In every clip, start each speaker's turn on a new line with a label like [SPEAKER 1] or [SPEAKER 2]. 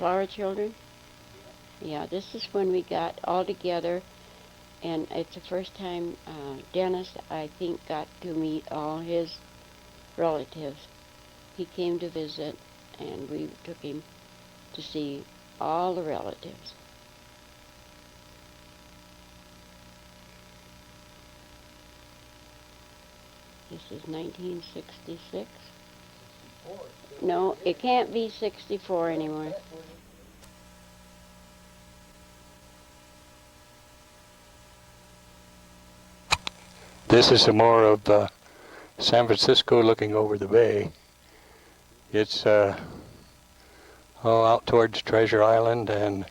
[SPEAKER 1] Flower Children? Yeah, this is when we got all together, and it's the first time Dennis, I think, got to meet all his relatives. He came to visit, and we took him to see all the relatives. This is 1966. No, it can't be 64 anymore.
[SPEAKER 2] This is some more of San Francisco looking over the bay. It's out towards Treasure Island and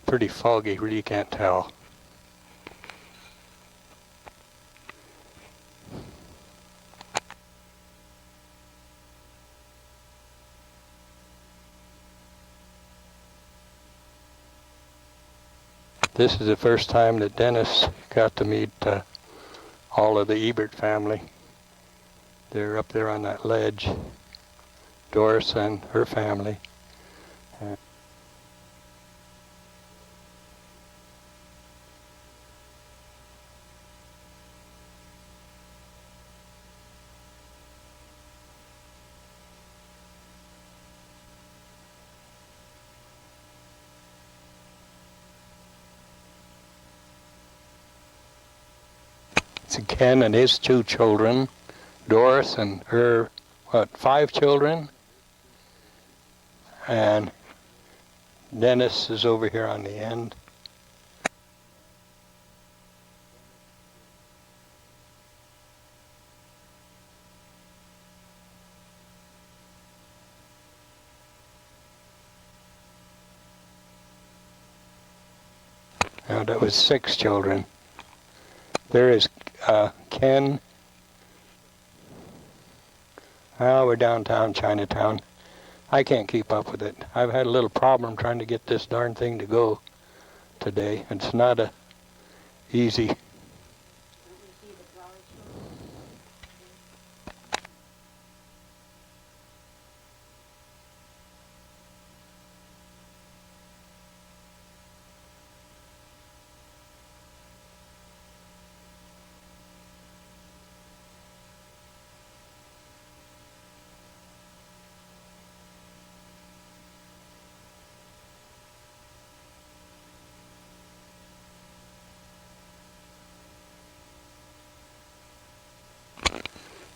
[SPEAKER 2] pretty foggy, really can't tell. This is the first time that Dennis got to meet all of the Ebert family. They're up there on that ledge. Doris and her family. It's Ken and his 2 children. Doris and her, 5 children? And Dennis is over here on the end. Now that was 6 children. There is Ken. Oh, we're downtown Chinatown. I can't keep up with it. I've had a little problem trying to get this darn thing to go today. It's not easy.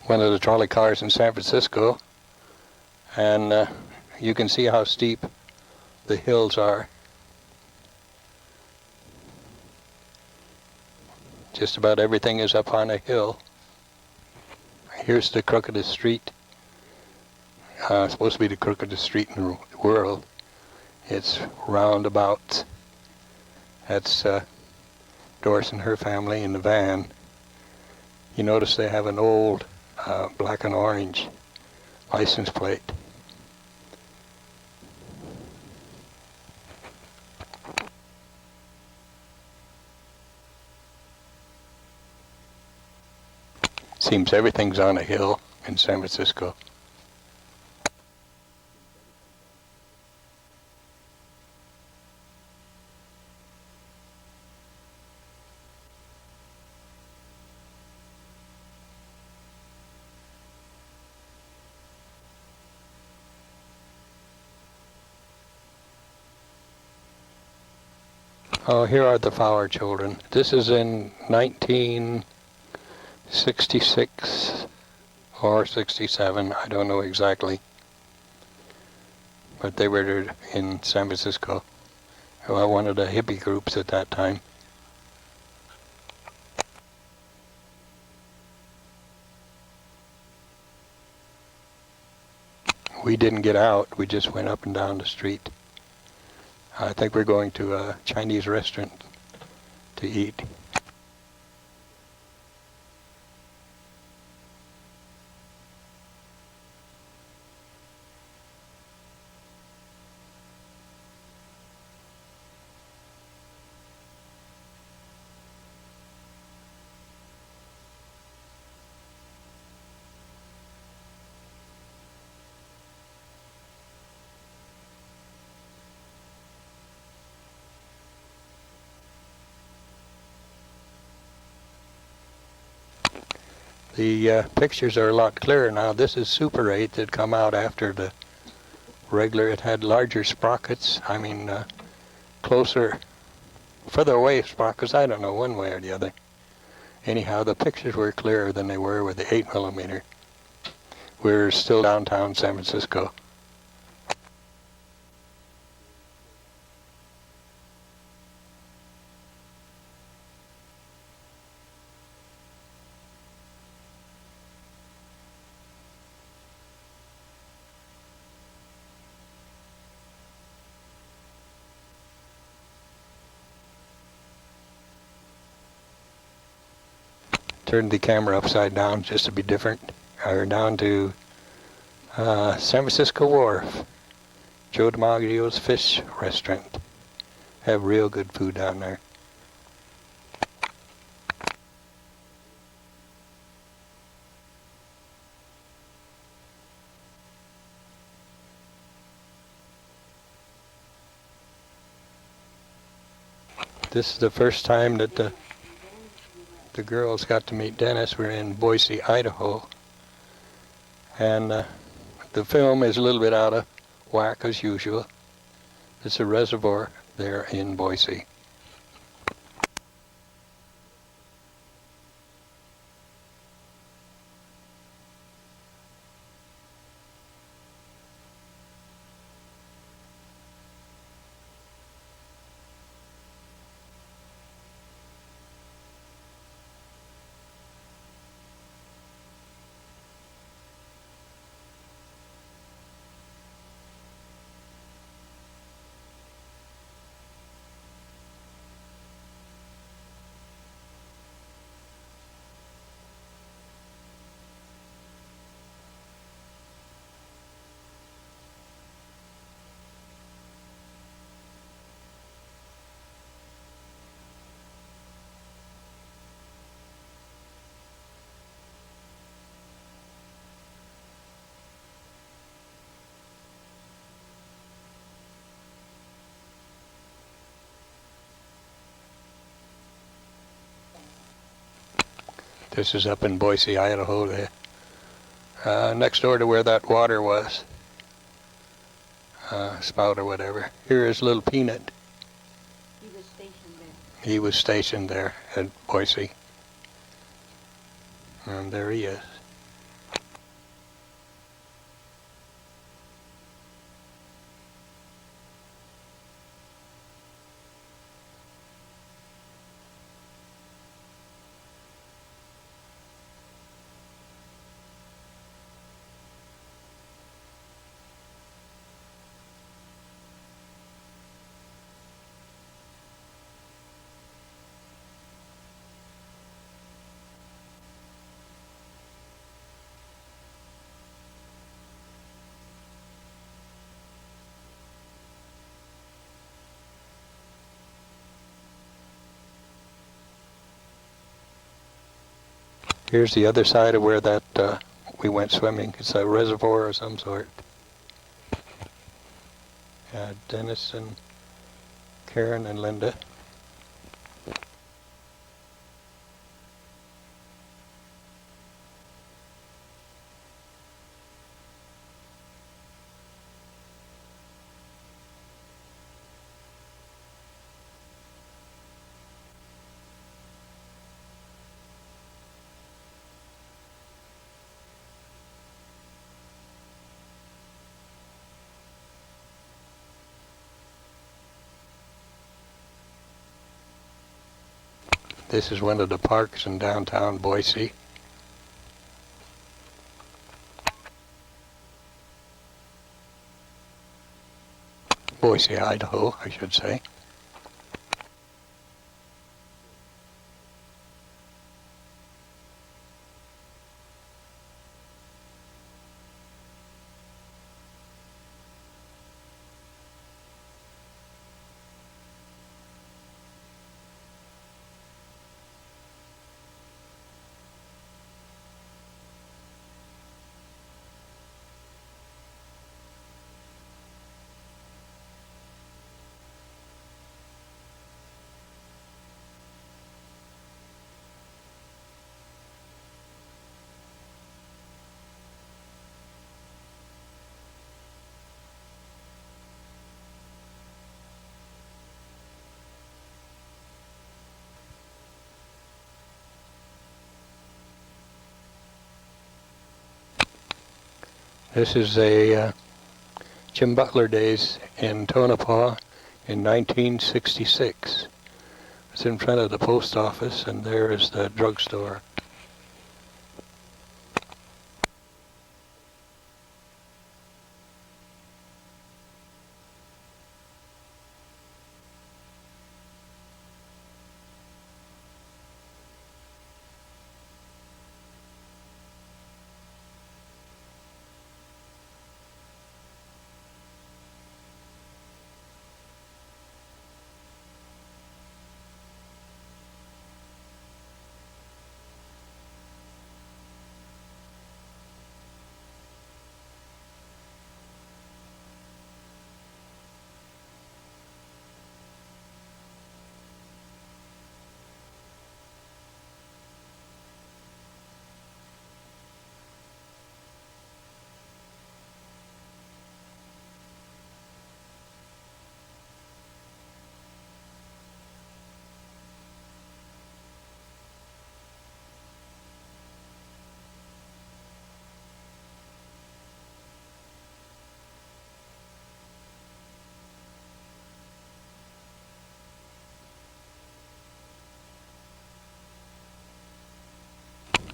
[SPEAKER 2] One of the trolley cars in San Francisco, and you can see how steep the hills are. Just about everything is up on a hill. Here's the crookedest street. It's supposed to be the crookedest street in the world. It's roundabout. That's Doris and her family in the van. You notice they have an old black and orange license plate. Seems everything's on a hill in San Francisco. Oh, here are the Flower Children. This is in 1966 or 67, I don't know exactly. But they were in San Francisco. One of the hippie groups at that time. We didn't get out, we just went up and down the street. I think we're going to a Chinese restaurant to eat. The pictures are a lot clearer now. This is Super 8 that come out after the regular. It had larger sprockets. I mean, closer, further away sprockets. I don't know, one way or the other. Anyhow, the pictures were clearer than they were with the 8mm. We're still downtown San Francisco. Turned the camera upside down just to be different. We're down to San Francisco Wharf. Joe DiMaggio's Fish Restaurant. Have real good food down there. This is the first time that the girls got to meet Dennis. We're in Boise, Idaho. And the film is a little bit out of whack as usual. It's a reservoir there in Boise. This is up in Boise, Idaho, next door to where that water was, spout or whatever. Here is little Peanut.
[SPEAKER 1] He was stationed there.
[SPEAKER 2] He was stationed there at Boise. And there he is. Here's the other side of where that we went swimming. It's a reservoir of some sort. Dennis and Karen and Linda. This is one of the parks in downtown Boise. Boise, Idaho, I should say. This is a Jim Butler days in Tonopah in 1966. It's in front of the post office, and there is the drugstore.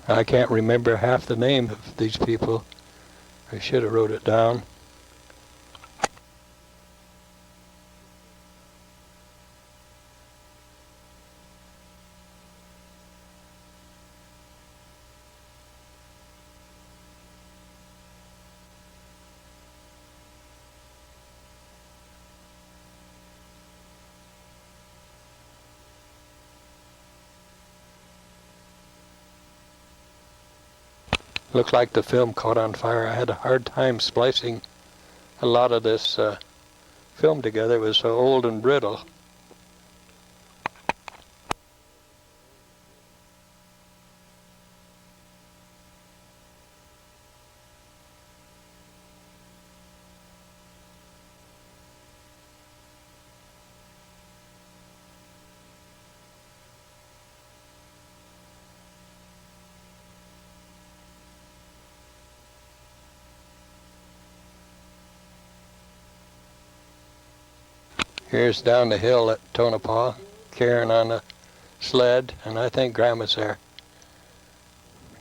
[SPEAKER 2] I can't remember half the name of these people. I should have wrote it down. Looked like the film caught on fire. I had a hard time splicing a lot of this film together. It was so old and brittle. Here's down the hill at Tonopah, Karen on a sled, and I think Grandma's there.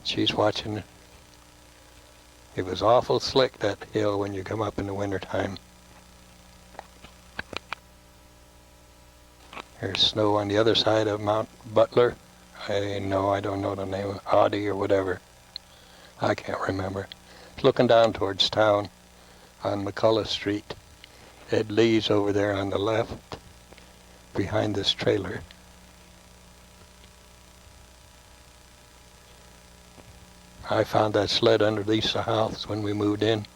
[SPEAKER 2] She's watching. It was awful slick, that hill, when you come up in the wintertime. There's snow on the other side of Mount Butler. I don't know the name, Audi or whatever. I can't remember. It's looking down towards town on McCullough Street. Ed Lee's over there on the left, behind this trailer. I found that sled underneath the house when we moved in.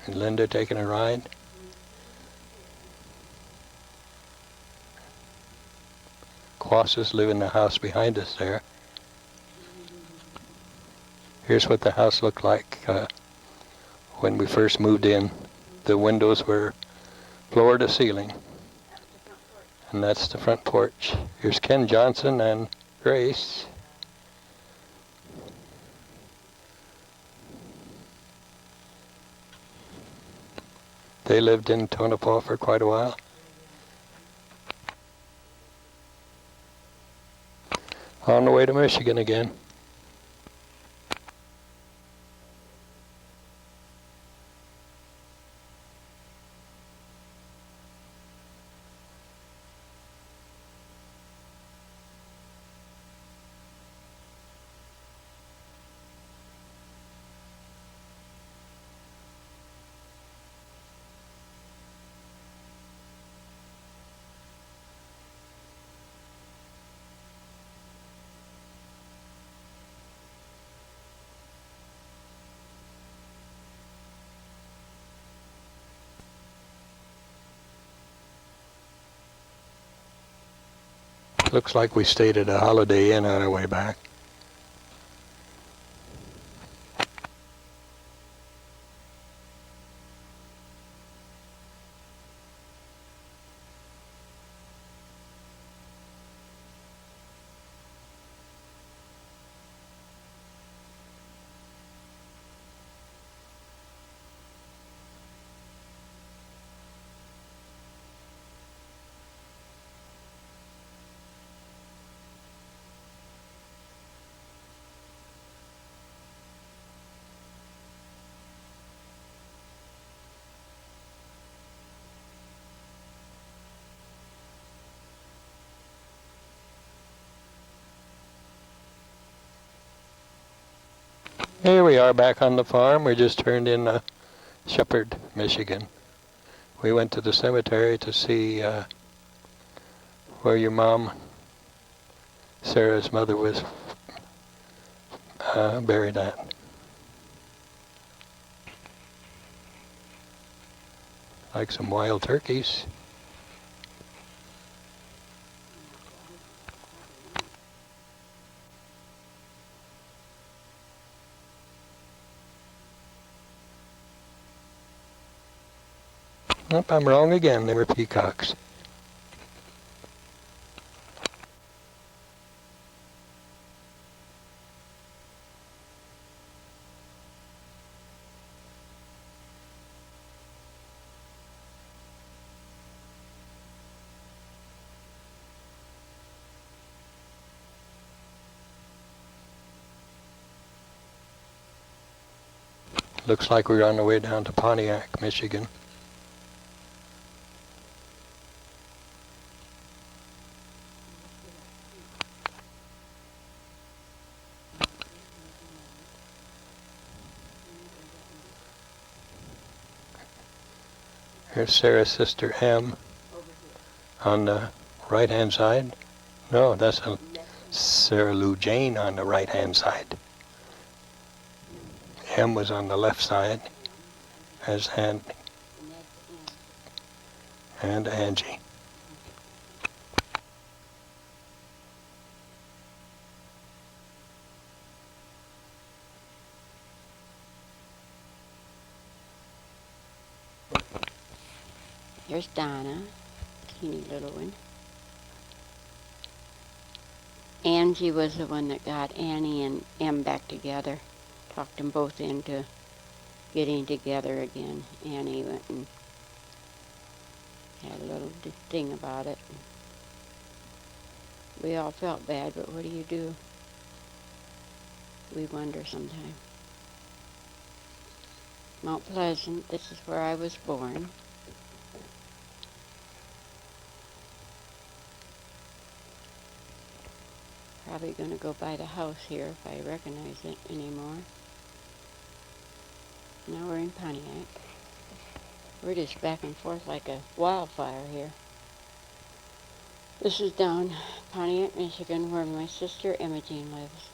[SPEAKER 2] And Linda taking a ride. Quasses live in the house behind us there. Here's what the house looked like when we first moved in. The windows were floor to ceiling. And that's the front porch. Here's Ken Johnson and Grace. They lived in Tonopah for quite a while. On the way to Michigan again. Looks like we stayed at a Holiday Inn on our way back. Here we are back on the farm. We just turned in Shepherd, Michigan. We went to the cemetery to see where your mom, Sarah's mother, was buried at. Like some wild turkeys. Nope, I'm wrong again. They were peacocks. Looks like we're on the way down to Pontiac, Michigan. Here's Sarah's sister M on the right-hand side. No, that's Sarah Lou Jane on the right-hand side. M was on the left side as and Angie.
[SPEAKER 1] Here's Donna, teeny little one. Angie was the one that got Annie and Em back together. Talked them both into getting together again. Annie went and had a little thing about it. We all felt bad, but what do you do? We wonder sometimes. Mount Pleasant, this is where I was born. Probably going to go by the house here if I recognize it anymore. Now we're in Pontiac. We're just back and forth like a wildfire here. This is down Pontiac, Michigan, where my sister Imogene lives,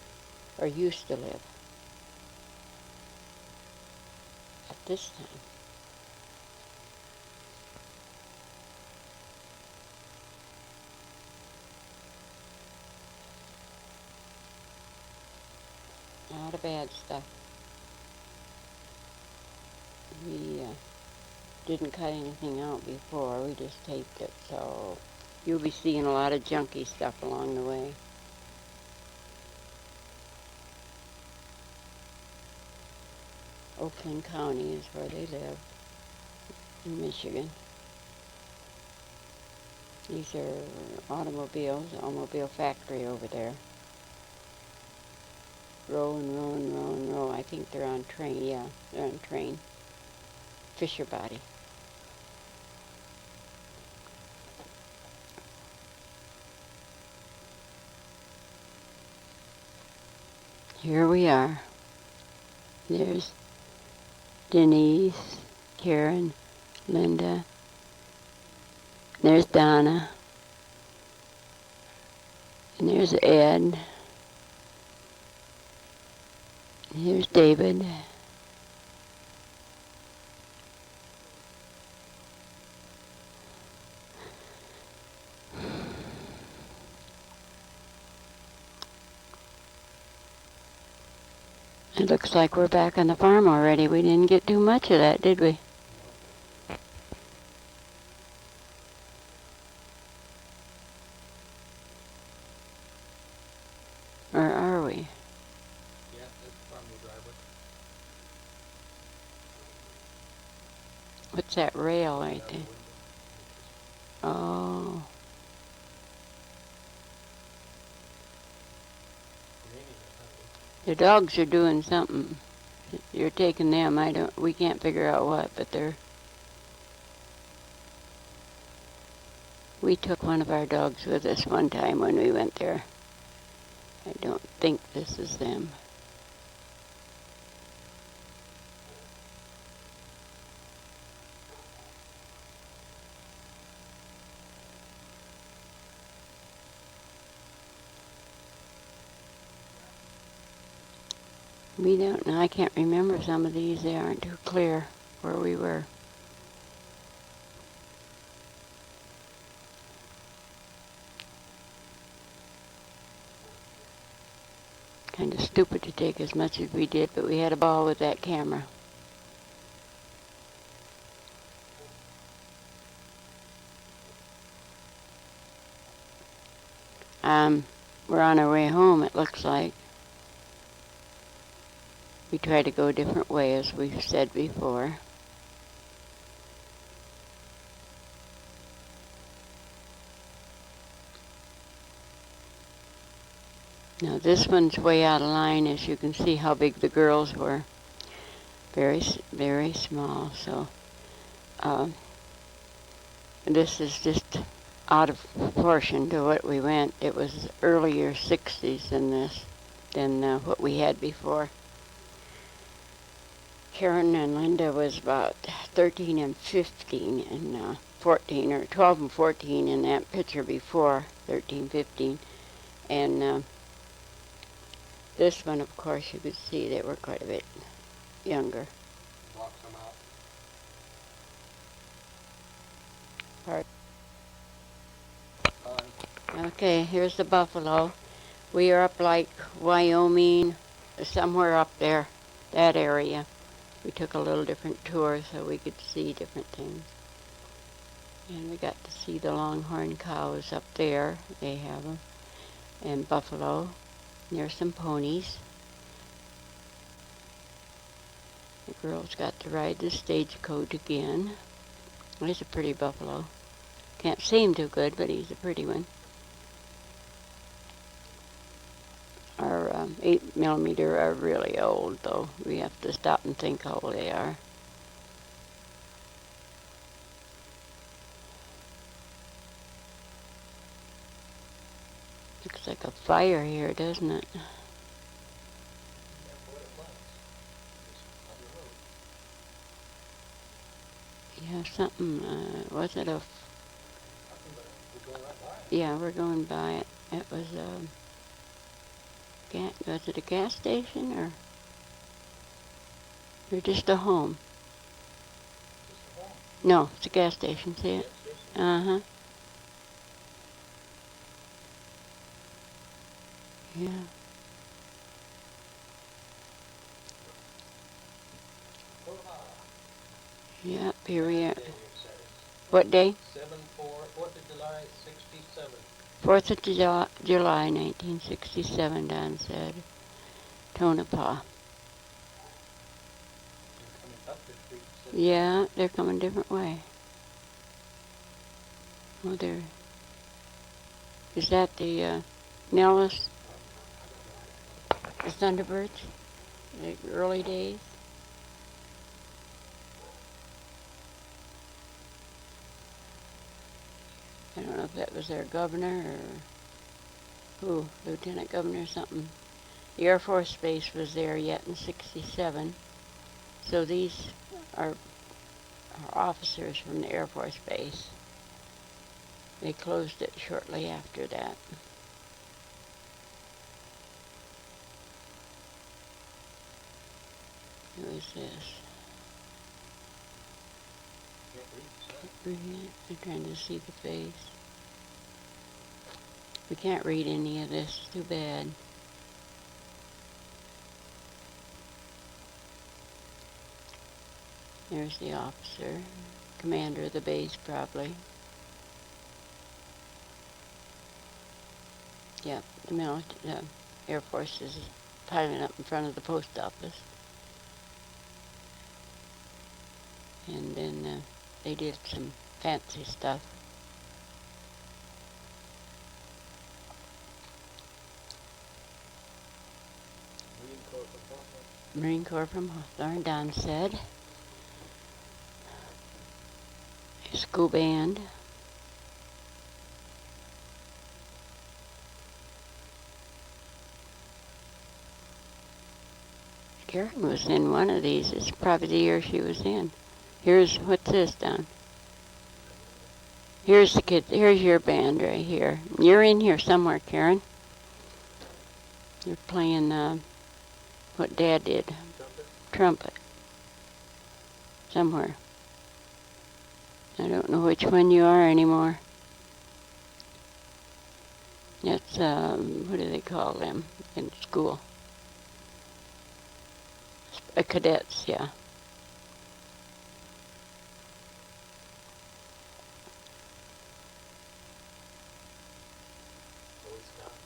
[SPEAKER 1] or used to live at this time. A lot of bad stuff. We didn't cut anything out before, we just taped it, so you'll be seeing a lot of junky stuff along the way. Oakland County is where they live, in Michigan. These are automobiles, automobile factory over there. Row and row and row and row. I think they're on train, yeah, they're on train. Fisher body. Here we are. There's Denise, Karen, Linda. There's Donna. And there's Ed. Here's David. It looks like we're back on the farm already. We didn't get too much of that, did we? Or are we?
[SPEAKER 2] Yeah, that's from the driveway.
[SPEAKER 1] What's that rail right there? Oh. The dogs are doing something. You're taking them. We can't figure out what, but we took one of our dogs with us one time when we went there. I don't think this is them. We don't know. I can't remember some of these. They aren't too clear where we were. Kind of stupid to take as much as we did, but we had a ball with that camera. We're on our way home, it looks like. We try to go a different way, as we've said before. Now this one's way out of line, as you can see how big the girls were. Very, very small. So this is just out of proportion to what we went. It was earlier 60s than what we had before. Karen and Linda was about 13 and 15 and 14, or 12 and 14 in that picture before, 13, 15. And this one, of course, you could see they were quite a bit younger.
[SPEAKER 2] Walk them out.
[SPEAKER 1] Okay, here's the buffalo. We are up like Wyoming, somewhere up there, that area. We took a little different tour so we could see different things. And we got to see the longhorn cows up there. They have them. And buffalo. And there's some ponies. The girls got to ride the stagecoach again. He's a pretty buffalo. Can't see him too good, but he's a pretty one. Our 8mm are really old, though. We have to stop and think how old they are. Looks like a fire here, doesn't it? Yeah, something, was it a... Yeah, we're going by it. It was was it a gas station or just a home? No, it's a gas station, see it? Uh-huh. Yeah. Yep, here we are. What day?
[SPEAKER 2] 4th of July, 67.
[SPEAKER 1] 4th of July, 1967, Don said. Tonopah. Yeah, they're coming a different way. Oh, is that the Nellis? The Thunderbirds? The early days? I don't know if that was their governor or lieutenant governor or something. The Air Force Base was there yet in 67. So these are officers from the Air Force Base. They closed it shortly after that. Who is this? I'm trying to see the face. We can't read any of this. It's too bad. There's the officer, commander of the base, probably. Yep, the Air Force is piling up in front of the post office. And then they did some fancy stuff. Marine Corps from Hawthorne, Don said. School band. Karen was in one of these. It's probably the year she was in. What's this, Don? Here's the kid. Here's your band right here. You're in here somewhere, Karen. You're playing what Dad did. Trumpet. Somewhere. I don't know which one you are anymore. It's, what do they call them in school? Cadets, yeah.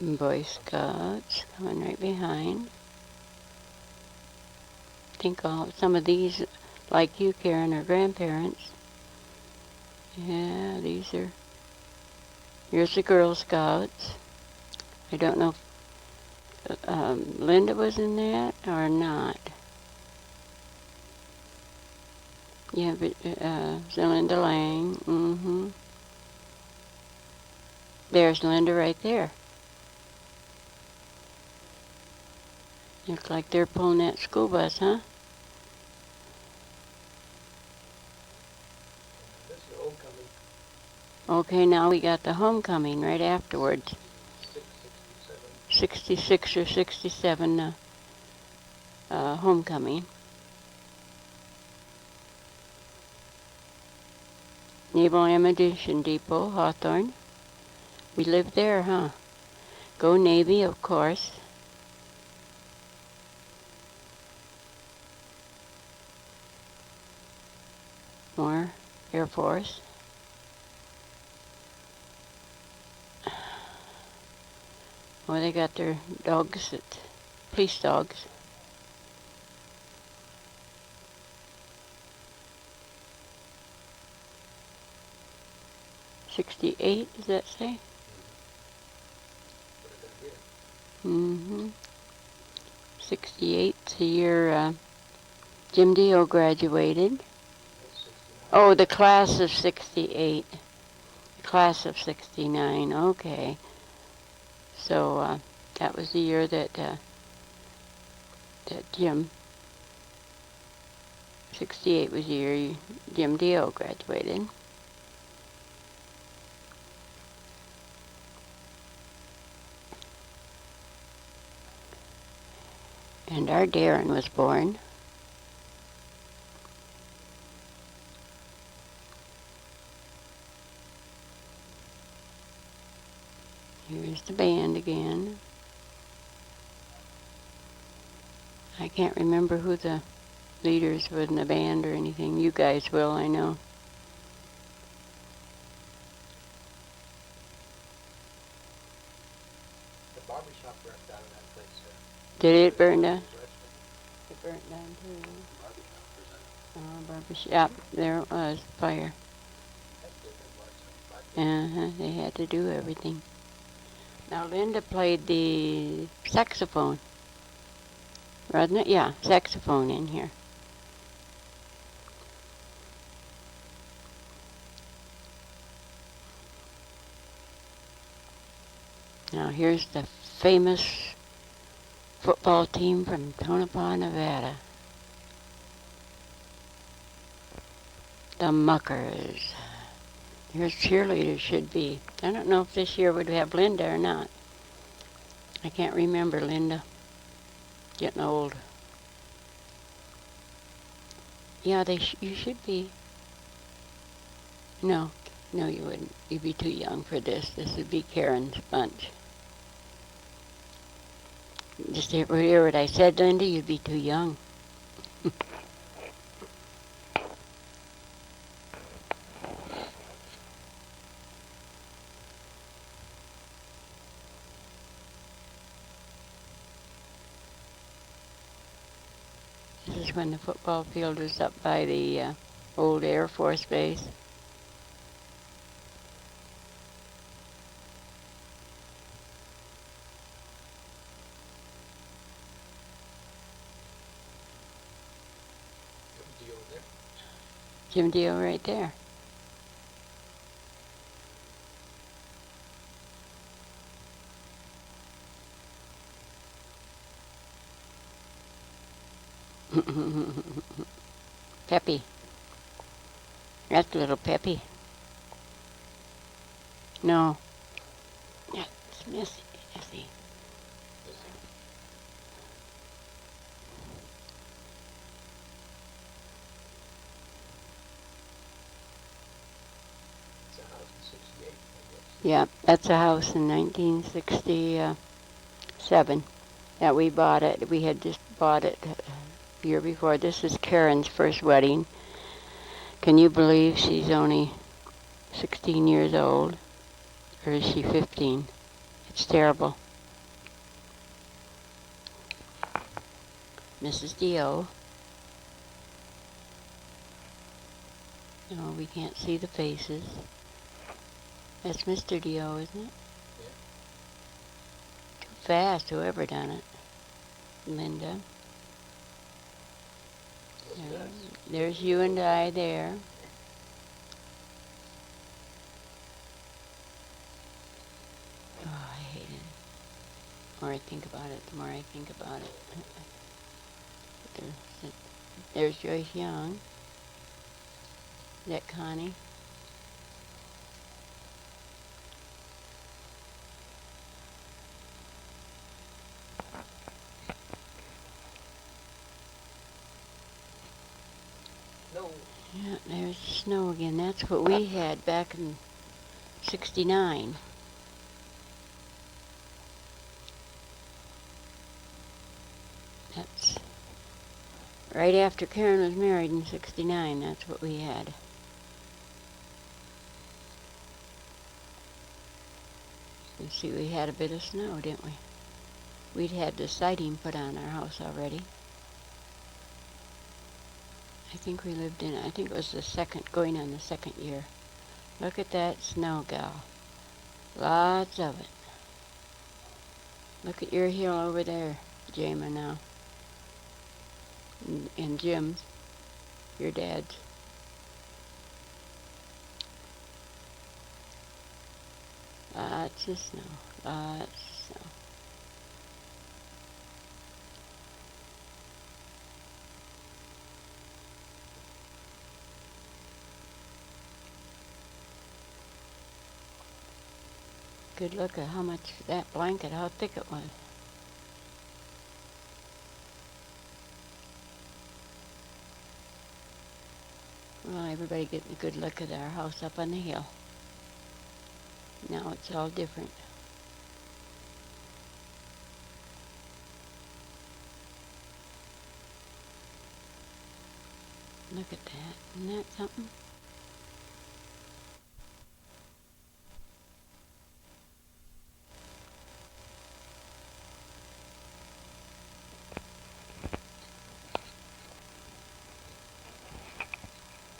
[SPEAKER 1] Boy Scouts coming right behind. I think some of these, like you, Karen, are grandparents. Yeah, here's the Girl Scouts. I don't know if Linda was in that or not. Yeah, but Linda Lang. Mm-hmm. There's Linda right there. Looks like they're pulling that school bus, huh? Okay, now we got the homecoming right afterwards. 66 or 67 homecoming. Naval Ammunition Depot, Hawthorne. We lived there, huh? Go Navy, of course. More Air Force. Well, they got their dogs, police dogs. '68, does that say? Mm-hmm. 68's the year Jim Dio graduated. Oh, the class of '68. The class of '69, okay. So that was the year that Jim, '68 was the year Jim Dio graduated. And our Darren was born. Here's the band again. I can't remember who the leaders were in the band or anything. You guys will, I know.
[SPEAKER 2] The barbershop burnt down in that place.
[SPEAKER 1] Did it burn down? It burnt down too. Barbershop. There it was, fire. They had to do everything. Now Linda played the saxophone. Wasn't it? Yeah, saxophone in here. Now here's the famous football team from Tonopah, Nevada. The Muckers. Here's cheerleaders should be. I don't know if this year would have Linda or not. I can't remember Linda. Getting old. Yeah, you should be. No, you wouldn't. You'd be too young for this. This would be Karen's bunch. Just hear what I said, Linda? You'd be too young. This is when the football field was up by the old Air Force Base. Jim Dio right there. Peppy. That's little Peppy. No. That's Missy. Yeah, that's a house in 1967 that we bought it. We had just bought it a year before. This is Karen's first wedding. Can you believe she's only 16 years old? Or is she 15? It's terrible. Mrs. Dio. No, we can't see the faces. That's Mr. Dio, isn't it?
[SPEAKER 2] Yeah.
[SPEAKER 1] Too fast, whoever done it. Linda. There's you and I there. Oh, I hate it. The more I think about it, the more I think about it. There's Joyce Young. Is that Connie?
[SPEAKER 2] No.
[SPEAKER 1] Yeah, there's the snow again. That's what we had back in 69. That's right after Karen was married in 69. That's what we had. You see, we had a bit of snow, didn't we? We'd had the siding put on our house already. I think we lived in it. I think it was the second, going on the second year. Look at that snow, gal. Lots of it. Look at your hill over there, Jama, now. And Jim's, your dad's. Lots of snow. Lots of snow. Good look at how much that blanket, how thick it was. Well, everybody getting a good look at our house up on the hill. Now it's all different. Look at that. Isn't that something?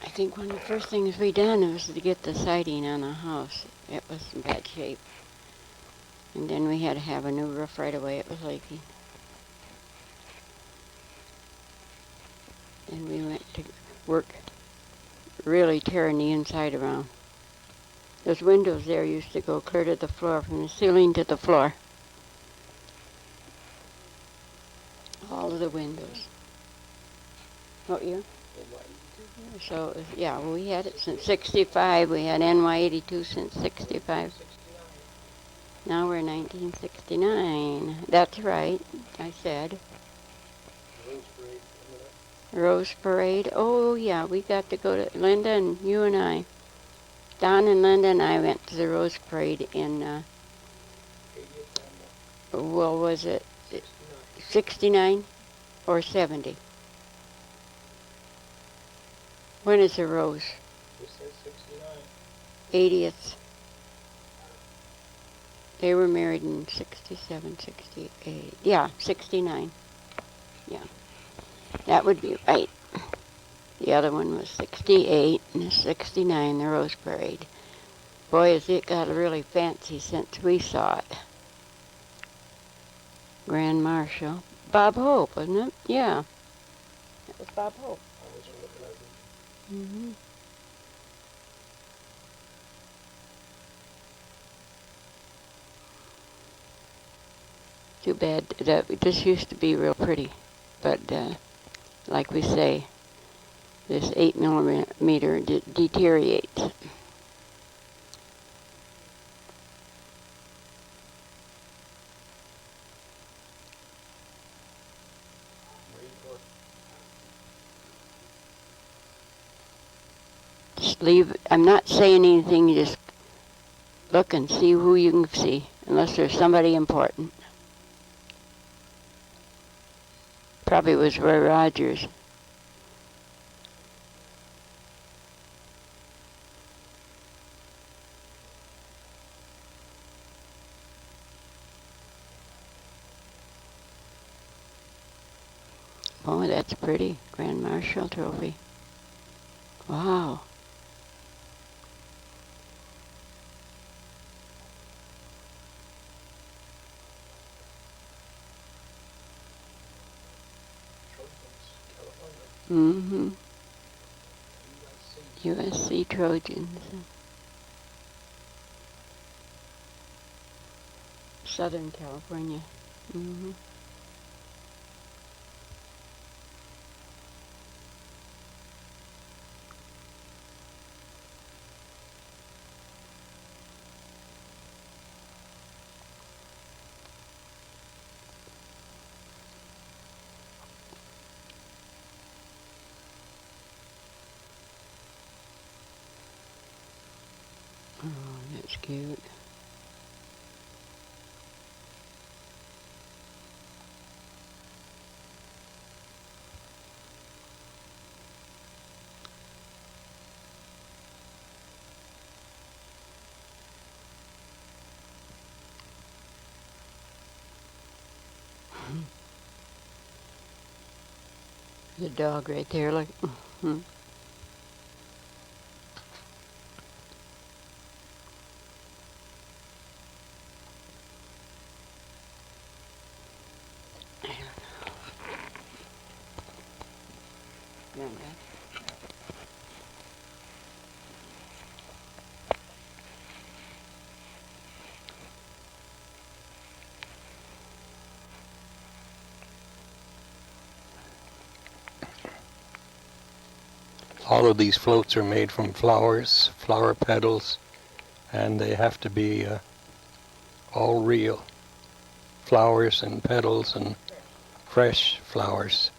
[SPEAKER 1] I think one of the first things we done was to get the siding on the house. It was in bad shape. And then we had to have a new roof right away. It was leaking. And we went to work really tearing the inside around. Those windows there used to go clear to the floor, from the ceiling to the floor. All of the windows. What year? So, yeah, well, we had it since 65. We had NY82 since 65. Now we're 1969. That's right, I said. Rose Parade. Oh, yeah, we got to go to, Linda and you and I. Don and Linda and I went to the Rose Parade in, well, was it 69 or 70? When is the Rose?
[SPEAKER 2] It says 69.
[SPEAKER 1] 80th. They were married in 67, 68. Yeah, 69. Yeah. That would be right. The other one was 68 and 69, the Rose Parade. Boy, has it got really fancy since we saw it. Grand Marshal. Bob Hope, wasn't it? Yeah. That was Bob Hope. Mm-hmm. Too bad. This used to be real pretty, but like we say, this 8mm deteriorates. Just leave. I'm not saying anything. Just Look and see who you can see, unless there's somebody important. Probably was Roy Rogers. Oh, that's pretty. Grand Marshal Trophy. Wow. Mm-hmm. USC Trojans. Southern California. Mm-hmm. Oh, that's cute. The dog right there, look. Mm-hmm.
[SPEAKER 2] All of these floats are made from flowers, flower petals, and they have to be all real. Flowers and petals and fresh flowers.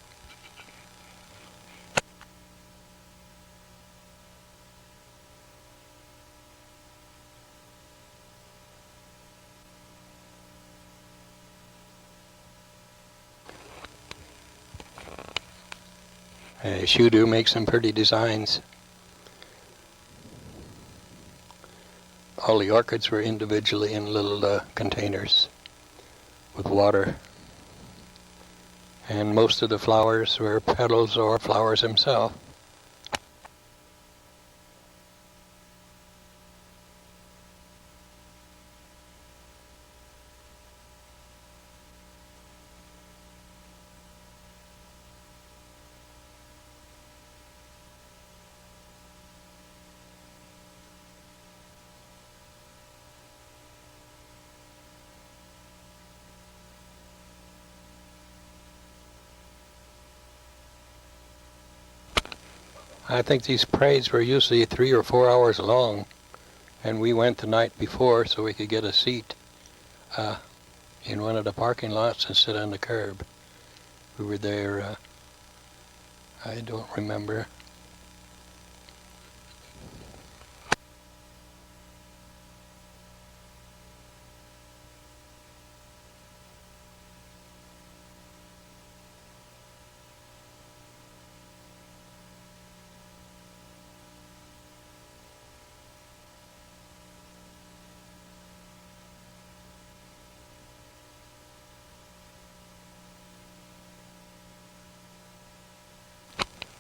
[SPEAKER 2] Shudu makes some pretty designs. All the orchids were individually in little containers with water. And most of the flowers were petals or flowers themselves. I think these parades were usually 3 or 4 hours long, and we went the night before so we could get a seat in one of the parking lots and sit on the curb. We were there, I don't remember.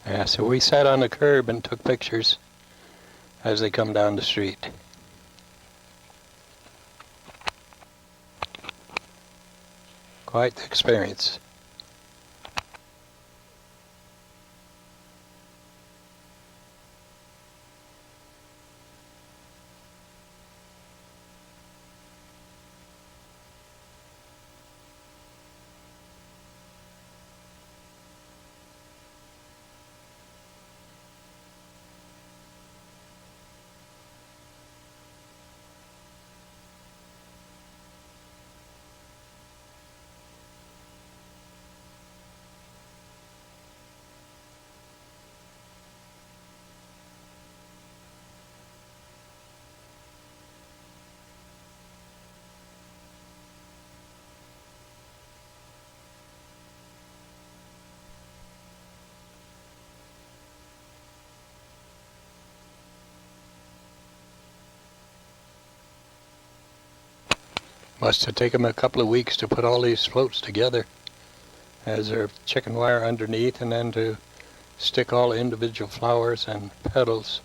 [SPEAKER 2] Yeah, so we sat on the curb and took pictures as they come down the street. Quite the experience. Must have taken them a couple of weeks to put all these floats together, as they're chicken wire underneath, and then to stick all individual flowers and petals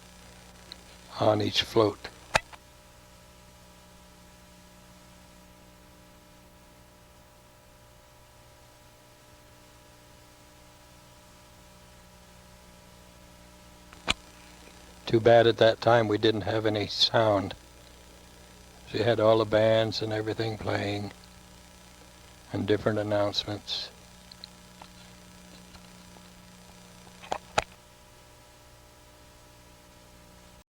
[SPEAKER 2] on each float. Too bad at that time we didn't have any sound. She had all the bands and everything playing and different announcements.